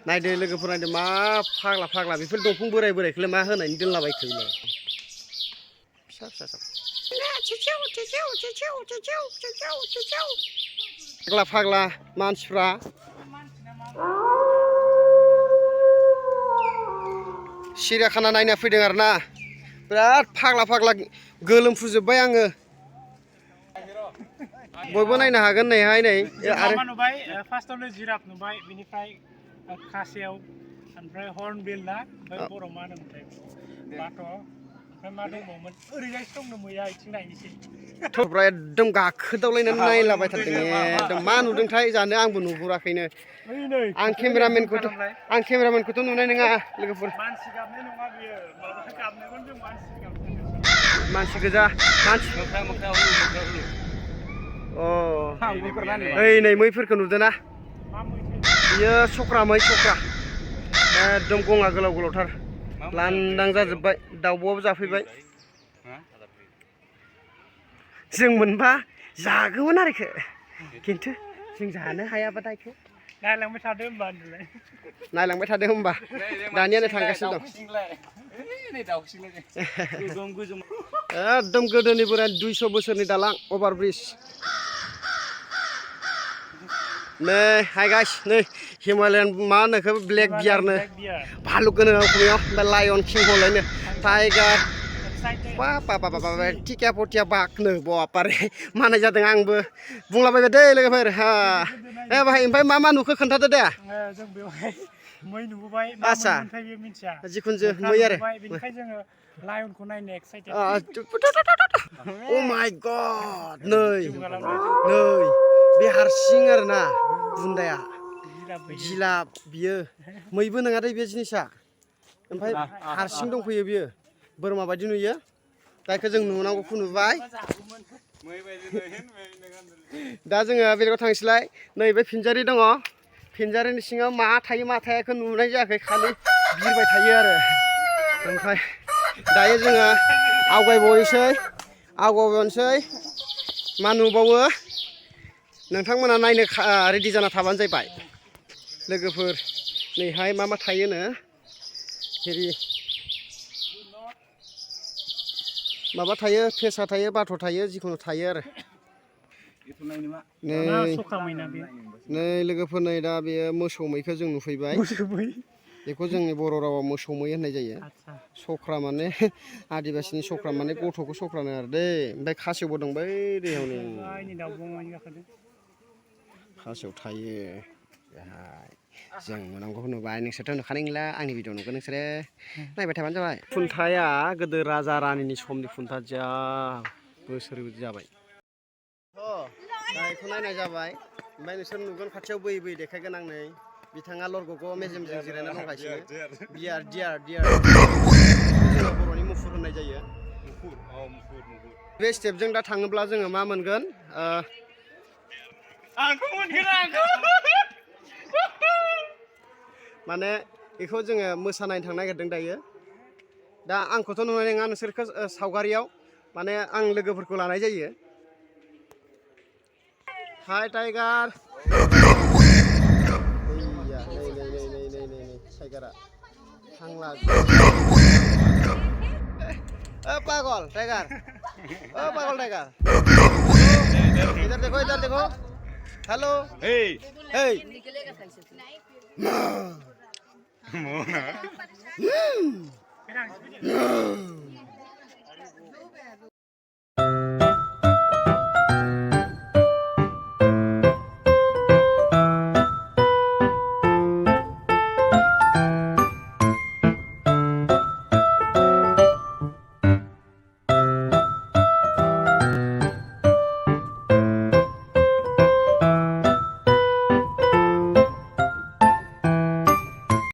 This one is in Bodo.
नायदो लोगोफोर नायदो मा फाग्ला फाग्ला बेफोर दंफां बोराय बोरायखौलाय मा होनानै दोनलाबायखोलाय फिसा फिसा फाग्ला फाग्ला मानसिफ्रा सिरियाखाना नायना फैदों आरोना बिराद फाग्ला फाग्ला गोलोमफ्रुजोब्बाय आङो बयबो नायनो हागोन नैहाय नै आरो नुबाय फार्स्टआवनो जिराफ नुबाय बिनिफ्राय खासेव ओमफ्राय हर्नबिल ना ओमफ्राय बर' मा होनोमोनथाय बाथ' ओमफ्राय मा दंबावोमोन ओरैजायसो दंनो मैया आथिं नायनोसै थ'फ्रा एकदम गाखोदावलायनानै नायलाबाय थादों एकदम मा नुदोंथाय जानो आंबो नुहुराखैनो आं केमेरामेनखौथ' नुनाय नङा लोगोफोर मानसि गाबनाय नङा बियो माबा गाबनायखौनो जों मानसि गाबनाय मानसि गोजा मानसि अ ओइ नै मैफोरखौ नुदों ना बियो सख्रा मै सख्रा एकदम गङा गोलाव गोलावथार लांदां जाजोब्बाय दाउब'आबो जाफैबाय जों मोनबा जागौमोन आरोखो खिन्थु जों जानो हायाबा दायखौ नायलांबाय थादो होमबा होनदोंलाय नायलांबाय थादो होमबा दानियानो थांगासिनो दं एकदम गोदोनि बोराय 200 बोसोरनि दालां अभार ब्रिज नै हाय गाइस नै हिमालयान मा होनोखौ ब्लेक बियारनो भालुक होनो असमियाव ओमफ्राय लायन किं हलायनो टाइगार टिका पटिया बाघनो बापारे मानाय जादों आंबो बुंलाबायबाय दै लोगोफोर ए भाई ओमफ्राय मा मा नुखो खोन्थादो दे जों बेवहाय मै नुबोबाय मा मोनथाय बे मिथिया जिखुनु मै आरो बेनिखाय जोङो लायनखौ नायनो एक्साइटेड अ माय गड नै बे हारसिं आरोना बुन्दाया जिलाब बियो मैबो नङा दै बे जिनिसा ओमफ्राय हारसिं दंफैयो बियो बोरमा बायदि नुयो जायखौ जों नुनांगौखौ नुबाय दा जोङो बेलेगाव थांसैलाय नैबे फिनजारि दङ फिनजारिनि सिङाव मा थायो मा थायाखौ नुनाय जायाखै खालि बिरबाय थायो आरो ओमफ्राय दायो जोङो आवगायबावनोसै मा नुबावो नोंथांमोना नायनो रेडि जाना थाबानो जाबाय लोगोफोर नैहाय मा मा थायोनो हेरि माबा थायो फेसा थायो बाथ' थायो जिखुनु थायो आरो नै लोगोफोर नै दा बेयो मोसौ मैखौ जों नुफैबाय बेखौ जोंनि बर' रावाव मोसौ मै होननाय जायो सख्रा माने आदिबासिनि सख्रा माने गथ'खौ सख्रानो आरो दै ओमफ्राय खासेवबो दं बै दैयावनो खासेव थायो बेहाय जों नुनांगौखौ नुबाय नोंसोरथ' नुखानाय नंला आंनि भिडिअ नुगोन नोंसोरो नायबाय थाबानो जाबाय खुन्थाया गोदो राजा रानिनि समनि खुन्था जा बोसोर जाबाय दा बेखौ नायनाय जाबाय ओमफ्राय नोंसोर नुगोन खाथियाव बोयै बोयै देखायगोन आं नै बिथाङा लरग'गौ मेजेमजों जिरायना दंगासिनो डियार बर'नि मुफुर होननाय जायो बे स्टेपजों दा थाङोब्ला जोङो मा मोनगोन माने बेखौ जोङो मोसानायनो थांनो नागिरदों दायो दा आंखौथ' नुनाय नङा नोंसोरखौ सावगारियाव माने आं लोगोफोरखौ लानाय जायो हाय टाइगार टाइगारा थांला पागल टाइगार पागल टाइगार इधर देखो हेलो हे